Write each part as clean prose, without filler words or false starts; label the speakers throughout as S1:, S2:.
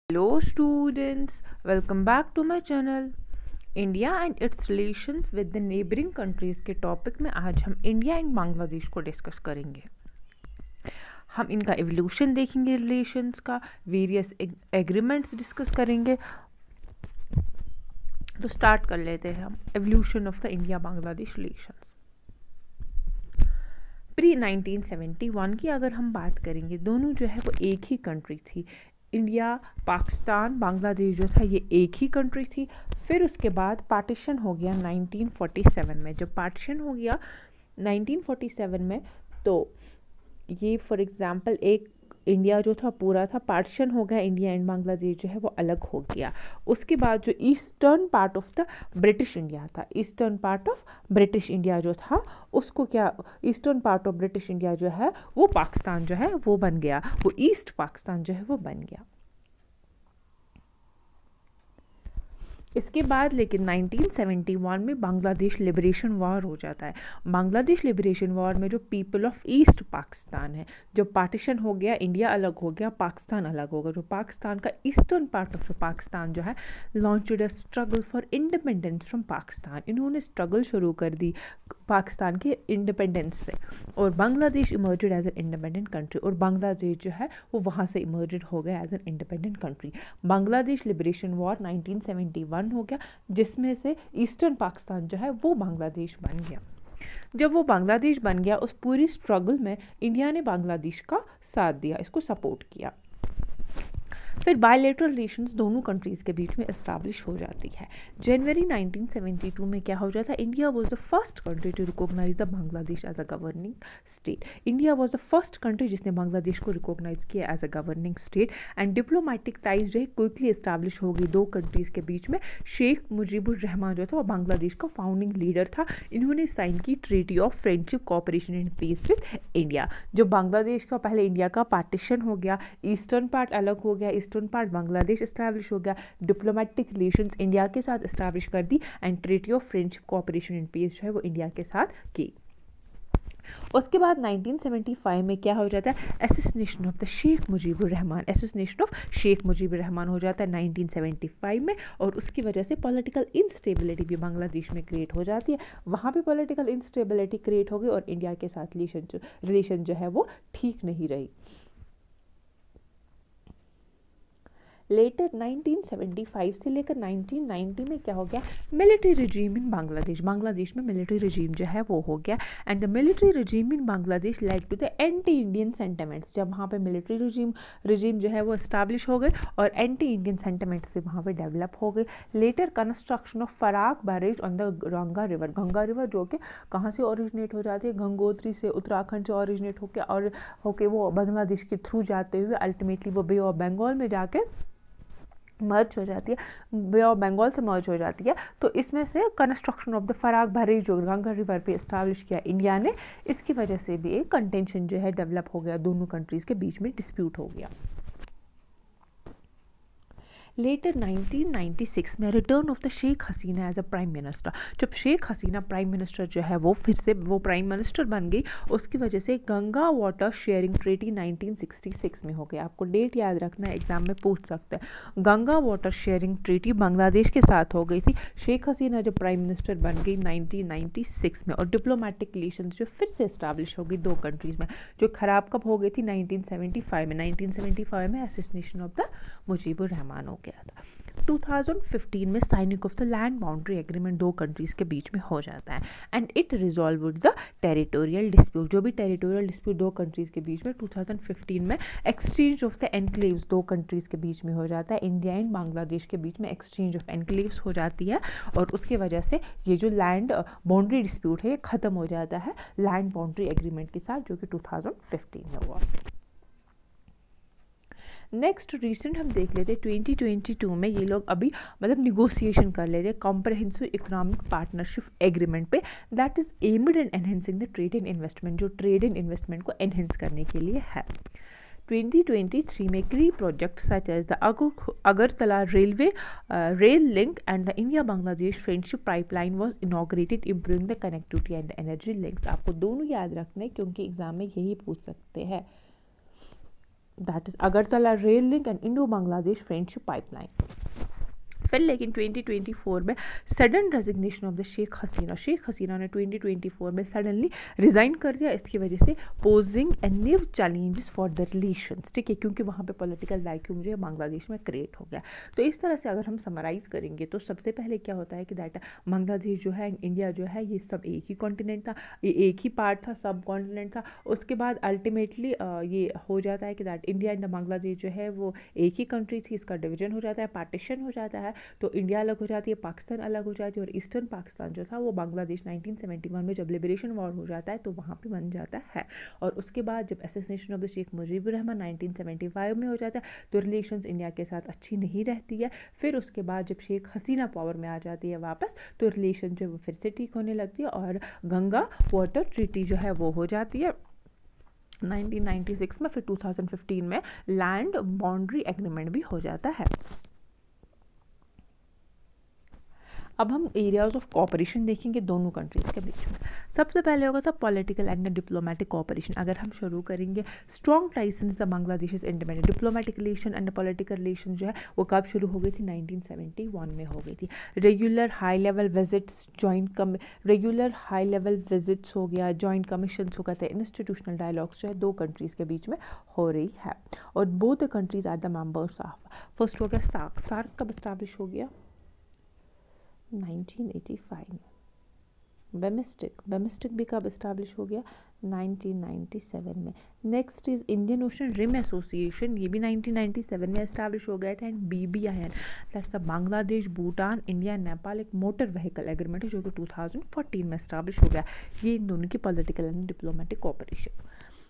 S1: Hello students, welcome back to my channel. India and it's relations with the neighbouring countries के topic में आज हम India and Bangladesh को discuss करेंगे। हम इनका एवोल्यूशन देखेंगे, रिलेशंस का वेरियस एग्रीमेंट्स डिस्कस करेंगे। तो स्टार्ट कर लेते हैं हम evolution of the India Bangladesh relations. Pre 1971 की अगर हम बात करेंगे, दोनों जो है वो एक ही कंट्री थी। इंडिया, पाकिस्तान, बांग्लादेश जो था ये एक ही कंट्री थी। फिर उसके बाद पार्टीशन हो गया 1947 में। जब पार्टीशन हो गया 1947 में, तो ये फॉर एग्ज़ाम्पल एक इंडिया जो था पूरा था, पार्टीशन हो गया, इंडिया एंड बांग्लादेश जो है वो अलग हो गया। उसके बाद जो eastern part of the British India था, eastern part of British India जो था उसको क्या, eastern part of British India जो है वो पाकिस्तान जो है वो बन गया, वो ईस्ट पाकिस्तान जो है वो बन गया। इसके बाद लेकिन 1971 में बांग्लादेश लिबरेशन वॉर हो जाता है। बांग्लादेश लिबरेशन वॉर में जो पीपल ऑफ ईस्ट पाकिस्तान है, जब पार्टीशन हो गया, इंडिया अलग हो गया, पाकिस्तान अलग हो गया, जो पाकिस्तान का ईस्टर्न पार्ट ऑफ पाकिस्तान जो है launched a struggle for independence from Pakistan. इन्होंने स्ट्रगल शुरू कर दी पाकिस्तान के इंडिपेंडेंस से, और Bangladesh emerged as an independent country, और बांग्लादेश जो है वो वहाँ से इमर्जेड हो गया as an independent country. Bangladesh liberation war 1971 हो गया, जिसमें से ईस्टर्न पाकिस्तान जो है वो बांग्लादेश बन गया। जब वो बांग्लादेश बन गया, उस पूरी स्ट्रगल में इंडिया ने बांग्लादेश का साथ दिया, इसको सपोर्ट किया। फिर बायलैटरल रिलेशंस दोनों कंट्रीज़ के बीच में इस्टेब्लिश हो जाती है। जनवरी 1972 में क्या हो जाता है, India was the first country to recognise the Bangladesh as a governing state. India was the first country जिसने बांग्लादेश को रिकॉग्नाइज किया as a governing state. And diplomatic ties जो है क्विकली इस्टेब्लिश हो गई दो कंट्रीज़ के बीच में। शेख मुजीबुर रहमान जो था वो बांग्लादेश का फाउंडिंग लीडर था। इन्होंने साइन की treaty of friendship, cooperation and peace with India. जो बांग्लादेश का पहले इंडिया का पार्टीशन हो गया, ईस्टर्न पार्ट अलग हो गया, ईस्टर्न पार्ट बांग्लादेश इस्टेब्लिश हो गया, डिप्लोमेटिक रिलेशंस इंडिया के साथ इस्टेब्लिश कर दी, and treaty of friendship, cooperation and peace जो है वो इंडिया के साथ की। उसके बाद 1975 में क्या हो जाता है, assassination of the Sheikh Mujibur Rahman, assassination of Sheikh Mujibur Rahman हो जाता है 1975 में, और उसकी वजह से पॉलिटिकल इंस्टेबिलिटी भी बांग्लादेश में क्रिएट हो जाती है। वहाँ पे पॉलिटिकल इंस्टेबिलिटी क्रिएट हो गई और इंडिया के साथ रिलेशन जो है वो ठीक नहीं रही। लेटर 1975 से लेकर 1990 में क्या हो गया, military regime in Bangladesh, Bangladesh में मिलिट्री रिजीम जो है वो हो गया। And the military regime in Bangladesh led to the anti Indian sentiments. जब वहाँ पे मिलिट्री रिजीम जो है वो इस्टेब्लिश हो गए और एंटी इंडियन सेंटिमेंट्स भी वहाँ पे डेवलप हो गए। Later construction of Farakka barrage on the Ganga river, Ganga river जो कि कहाँ से ओरिजिनेट हो जाती है, गंगोत्री से, उत्तराखंड से ओरिजिनेट होके वो बांग्लादेश के थ्रू जाते हुए अल्टीमेटली वो बे ऑफ बंगाल में जाके मर्ज हो जाती है, बे ऑफ बंगाल से मर्ज हो जाती है। तो इसमें से construction of the frock barrage जो गंगा रिवर पे इस्टेब्लिश किया इंडिया ने, इसकी वजह से भी एक कंटेंशन जो है डेवलप हो गया, दोनों कंट्रीज़ के बीच में डिस्प्यूट हो गया। लेटर 1996 में return of the Sheikh Hasina as a prime minister. जब शेख हसीना प्राइम मिनिस्टर जो है वो फिर से वो प्राइम मिनिस्टर बन गई, उसकी वजह से गंगा वाटर शेयरिंग ट्रीटी 1966 में हो गया। आपको डेट याद रखना है, एग्जाम में पूछ सकते हैं। Ganga water sharing treaty Bangladesh के साथ हो गई थी, शेख हसीना जब प्राइम मिनिस्टर बन गई 1996 में, और डिप्लोमेटिक रिलेशन जो फिर से इस्टेब्लिश हो गई दो कंट्रीज़ में, जो ख़राब कब हो गई थी 1975 में। 1975 में assassination of the Mujibur Rahman हो गया था। 2015 में signing of the land boundary agreement दो कंट्रीज के बीच में हो जाता है, and it resolve the territorial dispute. जो भी टेरिटोरियल डिस्प्यूट दो कंट्रीज के बीच में 2015 में एक्सचेंज ऑफ द एनक्लेव्स दो कंट्रीज के बीच में हो जाता है। इंडिया एंड बांग्लादेश के बीच में एक्सचेंज ऑफ एनक्लेव्स हो जाती है, और उसकी वजह से ये जो लैंड बाउंड्री डिस्प्यूट है ये ख़त्म हो जाता है लैंड बाउंड्री एग्रीमेंट के साथ, जो कि 2015 में हुआ। नेक्स्ट रिसेंट हम देख लेते हैं 2022 में, ये लोग अभी मतलब निगोशिएशन कर लेते हैं कॉम्प्रहेंसिव इकोनॉमिक पार्टनरशिप एग्रीमेंट पे, that is aimed and enhancing the trade and investment, जो ट्रेड एंड इन्वेस्टमेंट को एनहेंस करने के लिए है। 2023 में key projects such as the Agartala Railway rail link and the India-Bangladesh friendship pipeline was inaugurated, improving the connectivity and the energy links। आपको दोनों याद रखना है क्योंकि एग्जाम में यही पूछ सकते हैं। That is Agartala rail link and Indo Bangladesh friendship pipeline. फिर लेकिन 2024 में sudden resignation of the Sheikh Hasina ने 2024 में सडनली रिज़ाइन कर दिया, इसकी वजह से posing a new challenges for the relations, ठीक है, क्योंकि वहाँ पे पॉलिटिकल वैक्यूम जो है बांग्लादेश में क्रिएट हो गया। तो इस तरह से अगर हम समराइज़ करेंगे तो सबसे पहले क्या होता है कि दैट बांग्लादेश जो है, इंडिया जो है, ये सब एक ही कॉन्टिनेंट था, ये एक ही पार्ट था, सब कॉन्टिनेंट था। उसके बाद अल्टीमेटली ये हो जाता है कि दैट इंडिया एंड बांग्लादेश जो है वो एक ही कंट्री थी, इसका डिवीजन हो जाता है, पार्टीशन हो जाता है, तो इंडिया अलग हो जाती है, पाकिस्तान अलग हो जाती है, और ईस्टर्न पाकिस्तान जो था वो बांग्लादेश 1971 में जब लिबरेशन वॉर हो जाता है तो वहाँ पे बन जाता है। और उसके बाद जब assassination of the Sheikh Mujibur Rahman 1975 में हो जाता है तो रिलेशंस इंडिया के साथ अच्छी नहीं रहती है। फिर उसके बाद जब शेख हसीना पावर में आ जाती है वापस, तो रिलेशन जो है वो फिर से ठीक होने लगती है, और गंगा वाटर ट्रीटी जो है वो हो जाती है 1996 में। फिर 2015 में लैंड बाउंड्री एग्रीमेंट भी हो जाता है। अब हम एरियाज ऑफ कोऑपरेशन देखेंगे दोनों कंट्रीज़ के बीच में। सबसे पहले होगा था पॉलिटिकल एंड डिप्लोमेटिक कोऑपरेशन। अगर हम शुरू करेंगे strong ties since the Bangladesh is independent, diplomatic relation and political relation जो है वो कब शुरू हो गई थी? 1971 में हो गई थी। Regular high level visits, regular high level visits हो गया, जॉइंट कमीशन हो गया था, इंस्टीट्यूशनल डायलॉग्स जो है दो कंट्रीज़ के बीच में हो रही है, और both the countries are the members of. First हो गया सार्क। सार्क कब इस्टेब्लिश हो गया? 1985 में। बेमिस्टिक भी कब इस्टेब्लिश हो गया? 1997 में। Next is Indian Ocean Rim Association, ये भी 1997 में इस्टेब्लिश हो गया था। And BBIN, that's the Bangladesh Bhutan India Nepal एक मोटर व्हीकल एग्रीमेंट है जो कि 2014 में इस्टेब्लिश हो गया। ये इन दोनों की political and diplomatic cooperation.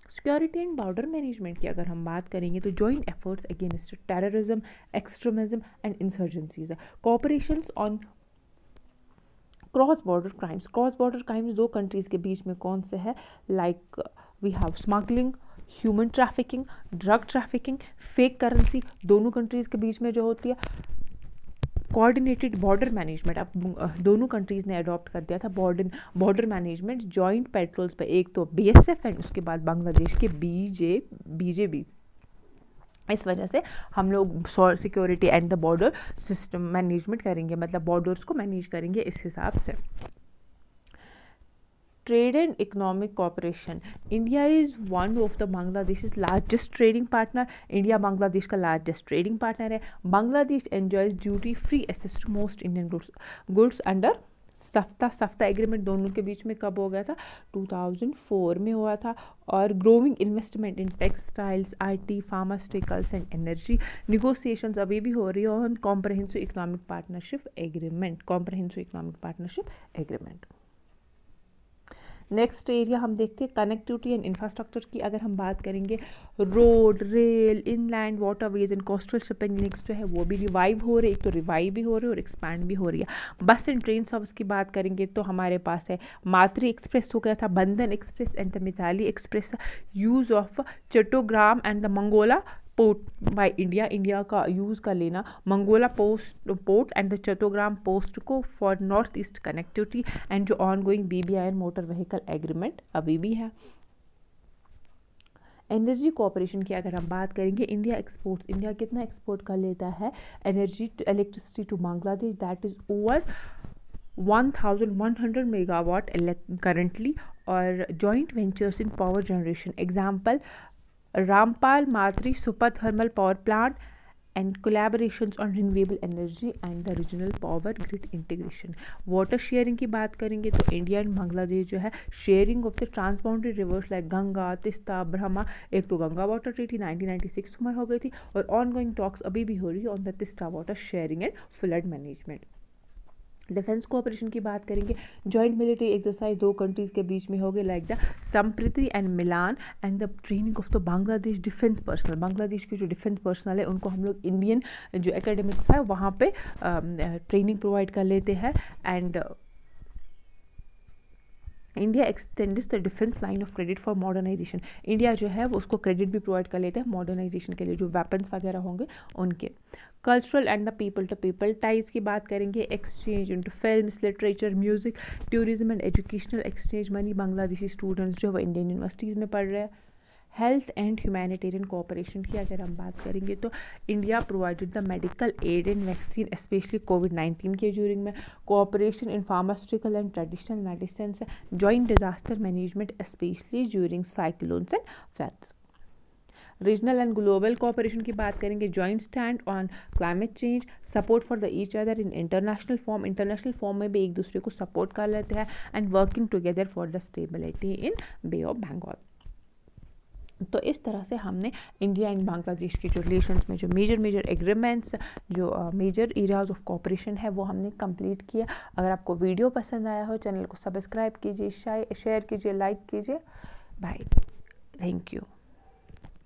S1: Security and border management की अगर हम बात करेंगे तो joint efforts against terrorism, extremism and insurgencies. Cooperations on cross border crimes दो कंट्रीज़ के बीच में कौन से है? Like we have smuggling, human trafficking, drug trafficking, fake currency, दोनों कंट्रीज़ के बीच में जो होती है। कोऑर्डिनेटेड बॉर्डर मैनेजमेंट, अब दोनों कंट्रीज़ ने अडॉप्ट कर दिया था बॉर्डर मैनेजमेंट, जॉइंट पेट्रोल्स पे, एक तो BSF एंड उसके बाद बांग्लादेश के BJB। इस वजह से हम लोग security and the border system management करेंगे, मतलब बॉर्डर्स को मैनेज करेंगे इस हिसाब से। Trade and economic cooperation, India is one of the Bangladesh largest trading partner. India Bangladesh का लार्जेस्ट ट्रेडिंग पार्टनर है। Bangladesh enjoys duty free access to most Indian goods under SAFTA agreement दोनों के बीच में कब हो गया था? 2004 में हुआ था। और growing investment in textiles, IT, pharmaceuticals and energy, negotiations अभी भी हो रही है on comprehensive economic partnership agreement. Next area हम देखते हैं कनेक्टिविटी एंड इंफ्रास्ट्रक्चर की। अगर हम बात करेंगे road, rail, inland waterways and coastal shipping links जो है वो भी रिवाइव हो रही है, एक तो रिवाइव भी हो रही है और एक्सपैंड भी हो रही है। बस एंड ट्रेन सर्विस की बात करेंगे तो हमारे पास है मातृ एक्सप्रेस हो गया था, Bandhan express and the Mitali express, use of Chattogram and the Mongla port by India का यूज़ कर लेना, Mongla port and the Chattogram post को for north east connectivity, and जो ongoing BBIN motor vehicle agreement अभी भी है। एनर्जी कोऑपरेशन की अगर हम बात करेंगे, इंडिया कितना एक्सपोर्ट कर लेता है energy electricity to Bangladesh? That is over 1100 megawatt currently. और joint ventures in power generation, example Rampal Matri Super Thermal Power Plant, and collaborations on renewable energy and the regional power grid integration. Water sharing की बात करेंगे तो India and Bangladesh जो है sharing of the transboundary rivers like Ganga, Teesta, Brahma, एक तो Ganga water treaty 1996 में हो गई थी, और ऑन गोइंग टॉक्स अभी भी हो रही है on the Teesta water sharing and flood management. Defence cooperation की बात करेंगे, जॉइंट मिलिट्री एक्सरसाइज दो कंट्रीज़ के बीच में हो गए like the Sampriti and Milan, and the training of the Bangladesh defence personnel. Bangladesh के जो डिफेंस पर्सनल है उनको हम लोग इंडियन जो एकेडमिक्स है वहाँ पे ट्रेनिंग प्रोवाइड कर लेते हैं। And India extends the defence line of credit for modernisation, India जो है वो उसको क्रेडिट भी प्रोवाइड कर लेते हैं मॉडर्नाइजेशन के लिए, जो वेपन्स वगैरह होंगे उनके। Cultural and the people to people ties की बात करेंगे, exchange into films, literature, music, tourism and educational exchange money, Bangladeshi students जो है वो इंडियन यूनिवर्सिटीज़ में पढ़ रहे हैं। हेल्थ एंड ह्यूमैनिटेरियन कोऑपरेशन की अगर हम बात करेंगे तो India provided the medical aid and vaccine specially कोविड-19 के ड्यूरिंग में, cooperation in pharmaceutical and traditional medicine, joint disaster management specially during cyclones and floods. Regional and global cooperation की बात करेंगे, joint stand on climate change, support for the each other in international forum में भी एक दूसरे को support कर लेते हैं, and working together for the stability in Bay of Bengal. तो इस तरह से हमने इंडिया एंड बांग्लादेश के जो रिलेशंस में जो मेजर एग्रीमेंट्स, जो मेजर एरियाज ऑफ कोऑपरेशन है वो हमने कंप्लीट किया। अगर आपको वीडियो पसंद आया हो, चैनल को सब्सक्राइब कीजिए, शेयर कीजिए, लाइक कीजिए। Bye, thank you.